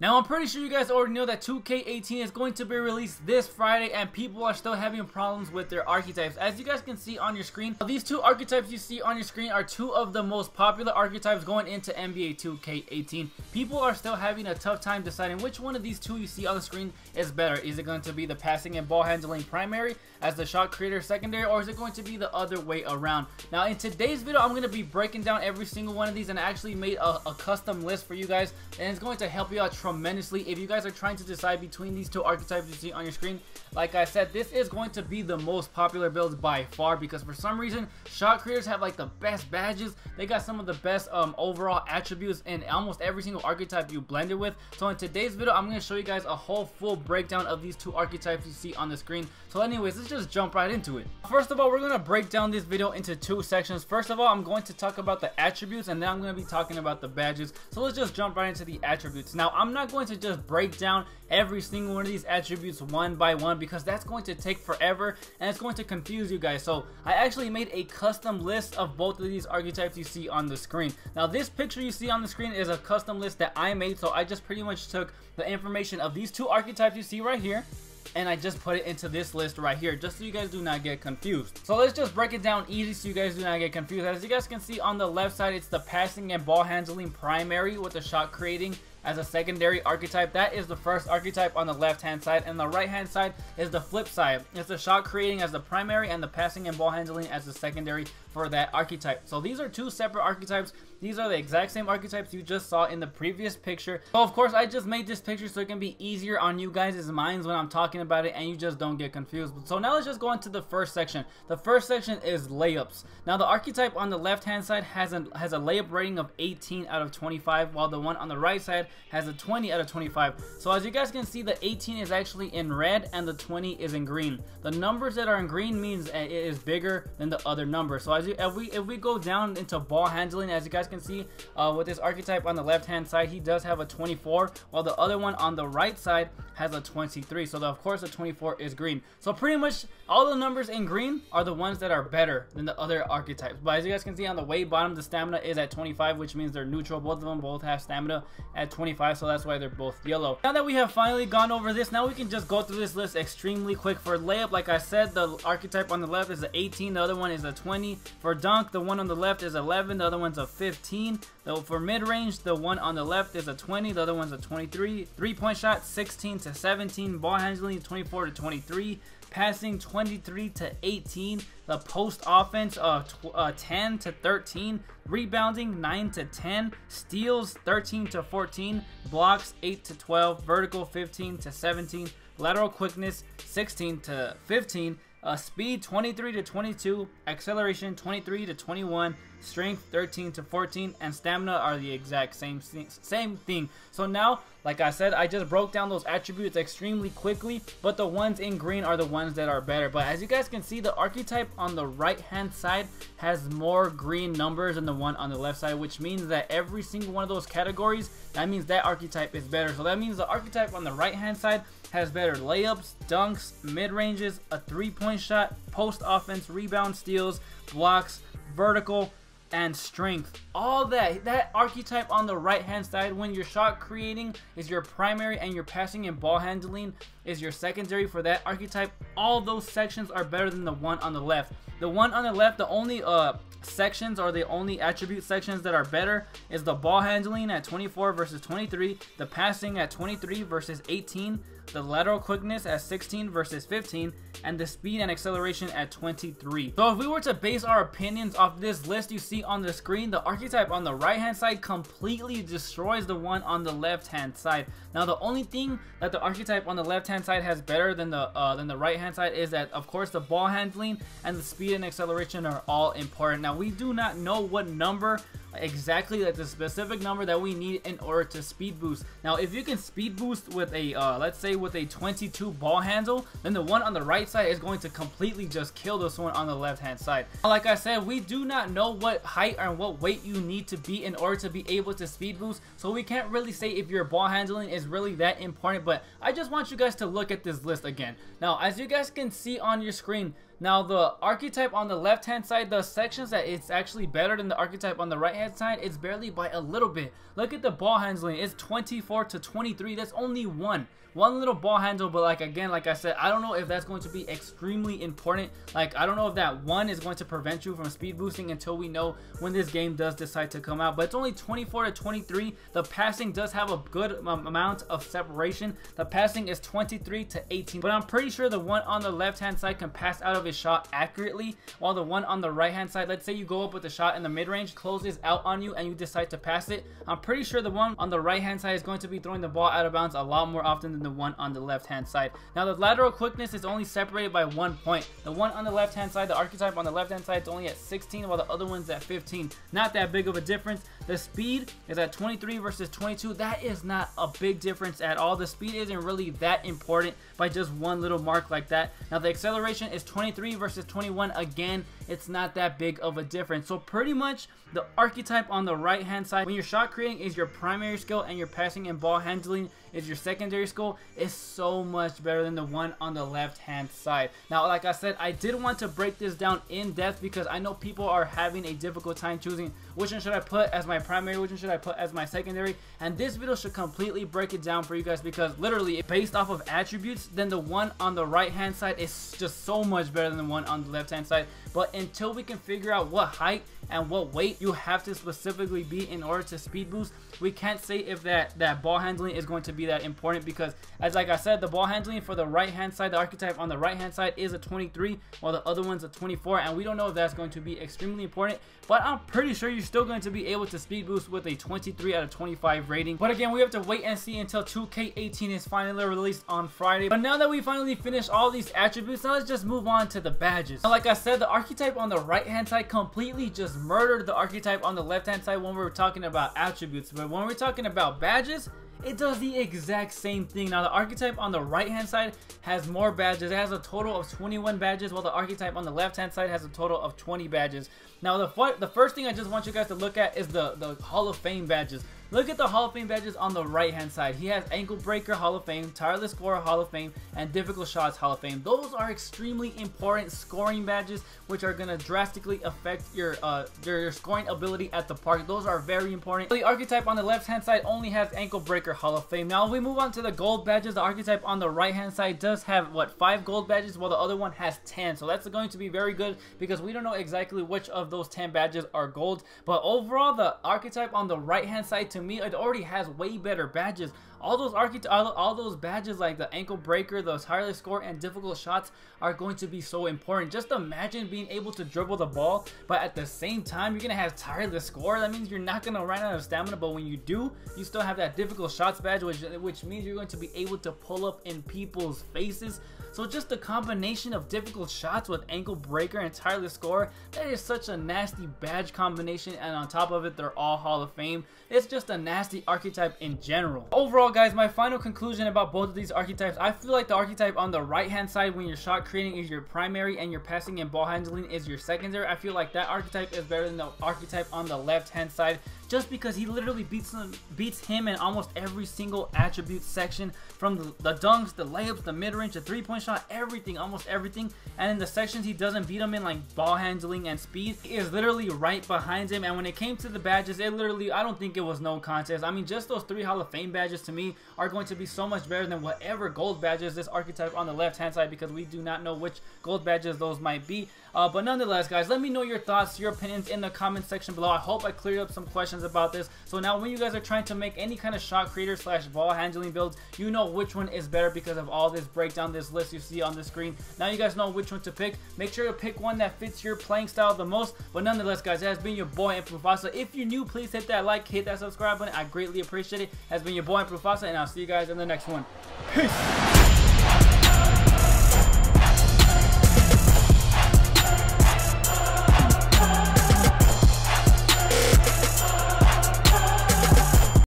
Now, I'm pretty sure you guys already know that 2K18 is going to be released this Friday, and people are still having problems with their archetypes. As you guys can see on your screen, these two archetypes you see on your screen are two of the most popular archetypes going into NBA 2K18. People are still having a tough time deciding which one of these two you see on the screen is better. Is it going to be the passing and ball handling primary as the shot creator secondary, or is it going to be the other way around? Now, in today's video, I'm going to be breaking down every single one of these, and I actually made a custom list for you guys, and it's going to help you out tremendously if you guys are trying to decide between these two archetypes you see on your screen. Like I said, this is going to be the most popular builds by far, because for some reason shot creators have like the best badges. They got some of the best overall attributes in almost every single archetype you blend it with. So in today's video, I'm going to show you guys a whole full breakdown of these two archetypes you see on the screen. So anyways, let's just jump right into it. First of all, we're going to break down this video into two sections. First of all, I'm going to talk about the attributes, and then I'm going to be talking about the badges. So let's just jump right into the attributes. Now, I'm not going to just break down every single one of these attributes one by one, because that's going to take forever and it's going to confuse you guys. So I actually made a custom list of both of these archetypes you see on the screen. Now, this picture you see on the screen is a custom list that I made, so I just pretty much took the information of these two archetypes you see right here, and I just put it into this list right here, just so you guys do not get confused. So let's just break it down easy so you guys do not get confused. As you guys can see on the left side, it's the passing and ball handling primary with the shot creating as a secondary archetype. That is the first archetype on the left hand side, and the right hand side is the flip side. It's the shot creating as the primary and the passing and ball handling as the secondary for that archetype. So these are two separate archetypes. These are the exact same archetypes you just saw in the previous picture. So of course, I just made this picture so it can be easier on you guys' minds when I'm talking about it and you just don't get confused. So now let's just go into the first section. The first section is layups. Now, the archetype on the left hand side has a layup rating of 18 out of 25, while the one on the right side has a 20 out of 25. So as you guys can see, the 18 is actually in red and the 20 is in green. The numbers that are in green means it is bigger than the other number. So if we go down into ball handling, as you guys can see, with this archetype on the left hand side, he does have a 24, while the other one on the right side has a 23. So of course the 24 is green. So pretty much all the numbers in green are the ones that are better than the other archetypes. But as you guys can see on the way bottom, the stamina is at 25, which means they're neutral. Both of them both have stamina at 25, so that's why they're both yellow. Now that we have finally gone over this, now we can just go through this list extremely quick. For layup, like I said, the archetype on the left is a 18, the other one is a 20. For dunk, the one on the left is 11, the other one's a 15. Though for mid-range, the one on the left is a 20, the other one's a 23. Three-point shot, 16 to 17. Ball handling, 24 to 23. Passing, 23 to 18. The post offense, 10 to 13. Rebounding, 9 to 10. Steals, 13 to 14. Blocks, 8 to 12. Vertical, 15 to 17. Lateral quickness, 16 to 15. Speed, 23 to 22. Acceleration, 23 to 21. Strength, 13 to 14, and stamina are the exact same thing. So now, like I said, I just broke down those attributes extremely quickly, but the ones in green are the ones that are better. But as you guys can see, the archetype on the right hand side has more green numbers than the one on the left side, which means that every single one of those categories, that means that archetype is better. So that means the archetype on the right hand side has better layups, dunks, mid-ranges, a three-point shot, post offense, rebound, steals, blocks, vertical, and strength. All that archetype on the right hand side, when your shot creating is your primary and your passing and ball handling is your secondary for that archetype, all those sections are better than the one on the left. The one on the left, the only sections or the only attribute sections that are better is the ball handling at 24 versus 23, the passing at 23 versus 18, the lateral quickness at 16 versus 15, and the speed and acceleration at 23. So if we were to base our opinions off this list you see on the screen, the archetype on the right hand side completely destroys the one on the left hand side. Now, the only thing that the archetype on the left hand side has better than the right hand side is that, of course, the ball handling and the speed and acceleration are all important. Now, we do not know what number exactly, like the specific number that we need in order to speed boost. Now, if you can speed boost with a let's say with a 22 ball handle, then the one on the right side is going to completely just kill this one on the left hand side. Like I said, we do not know what height and what weight you need to be in order to be able to speed boost, so we can't really say if your ball handling is really that important. But I just want you guys to look at this list again. Now, as you guys can see on your screen, Now the archetype on the left hand side, the sections that it's actually better than the archetype on the right hand side, it's barely by a little bit. Look at the ball handling, it's 24 to 23. That's only one little ball handle, but like again, like I said, I don't know if that's going to be extremely important. Like I don't know if that one is going to prevent you from speed boosting until we know when this game does decide to come out. But it's only 24 to 23. The passing does have a good amount of separation. The passing is 23 to 18, but I'm pretty sure the one on the left hand side can pass out of his shot accurately, while the one on the right hand side, let's say you go up with a shot in the mid-range, closes out on you and you decide to pass it, I'm pretty sure the one on the right hand side is going to be throwing the ball out of bounds a lot more often than the one on the left hand side. Now the lateral quickness is only separated by 1 point. The one on the left hand side, the archetype on the left hand side, is only at 16, while the other one's at 15. Not that big of a difference. The speed is at 23 versus 22. That is not a big difference at all. The speed isn't really that important by just one little mark like that. Now the acceleration is 23 versus 21. Again, it's not that big of a difference. So pretty much the archetype on the right hand side, when your shot creating is your primary skill and your passing and ball handling is your secondary skill, is so much better than the one on the left hand side. Now like I said, I did want to break this down in depth because I know people are having a difficult time choosing which one should I put as my primary, which one should I put as my secondary, and this video should completely break it down for you guys, because literally based off of attributes, then the one on the right hand side is just so much better than the one on the left hand side. But until we can figure out what height and what weight you have to specifically be in order to speed boost, we can't say if that ball handling is going to be that important, because as like I said, the ball handling for the right hand side, the archetype on the right hand side is a 23 while the other one's a 24, and we don't know if that's going to be extremely important, but I'm pretty sure you're still going to be able to speed boost with a 23 out of 25 rating. But again, we have to wait and see until 2K18 is finally released on Friday. But now that we finally finished all these attributes, now let's just move on to the badges. Now, like I said, the archetype on the right hand side completely just murdered the archetype on the left hand side when we were talking about attributes, but when we're talking about badges, it does the exact same thing. Now the archetype on the right hand side has more badges. It has a total of 21 badges, while the archetype on the left hand side has a total of 20 badges. Now the first thing I just want you guys to look at is the Hall of Fame badges. Look at the Hall of Fame badges on the right hand side. He has Ankle Breaker Hall of Fame, Tireless Scorer Hall of Fame, and Difficult Shots Hall of Fame. Those are extremely important scoring badges, which are going to drastically affect your scoring ability at the park. Those are very important. The archetype on the left hand side only has Ankle Breaker Hall of Fame. Now if we move on to the gold badges, the archetype on the right hand side does have what, 5 gold badges, while the other one has 10. So that's going to be very good because we don't know exactly which of those 10 badges are gold. But overall, the archetype on the right hand side, to me, it already has way better badges. All those badges like the Ankle Breaker, the Tireless Score, and Difficult Shots are going to be so important. Just imagine being able to dribble the ball, but at the same time you're gonna have Tireless Score. That means you're not gonna run out of stamina, but when you do, you still have that Difficult Shots badge, which means you're going to be able to pull up in people's faces. So just the combination of Difficult Shots with Ankle Breaker and Tireless Score, that is such a nasty badge combination, and on top of it, they're all Hall of Fame. It's just a nasty archetype in general. Overall, guys, my final conclusion about both of these archetypes, I feel like the archetype on the right hand side, when your shot creating is your primary and your passing and ball handling is your secondary, I feel like that archetype is better than the archetype on the left hand side, just because he literally beats him in almost every single attribute section, from the dunks, the layups, the mid-range, the three-point shot, everything, almost everything. And in the sections he doesn't beat him in, like ball handling and speed, he is literally right behind him. And when it came to the badges, it literally, I don't think it was no contest. I mean, just those 3 Hall of Fame badges to me are going to be so much better than whatever gold badges this archetype on the left hand side, because we do not know which gold badges those might be. But nonetheless, guys, let me know your thoughts, your opinions in the comment section below. I hope I cleared up some questions about this. So now when you guys are trying to make any kind of shot creator / ball handling builds, you know which one is better because of all this breakdown, this list you see on the screen. Now you guys know which one to pick. Make sure to pick one that fits your playing style the most. But nonetheless, guys, it has been your boy Mufasa. If you're new, please hit that like, hit that subscribe button. I greatly appreciate it. It has been your boy Mufasa, and I'll see you guys in the next one. Peace.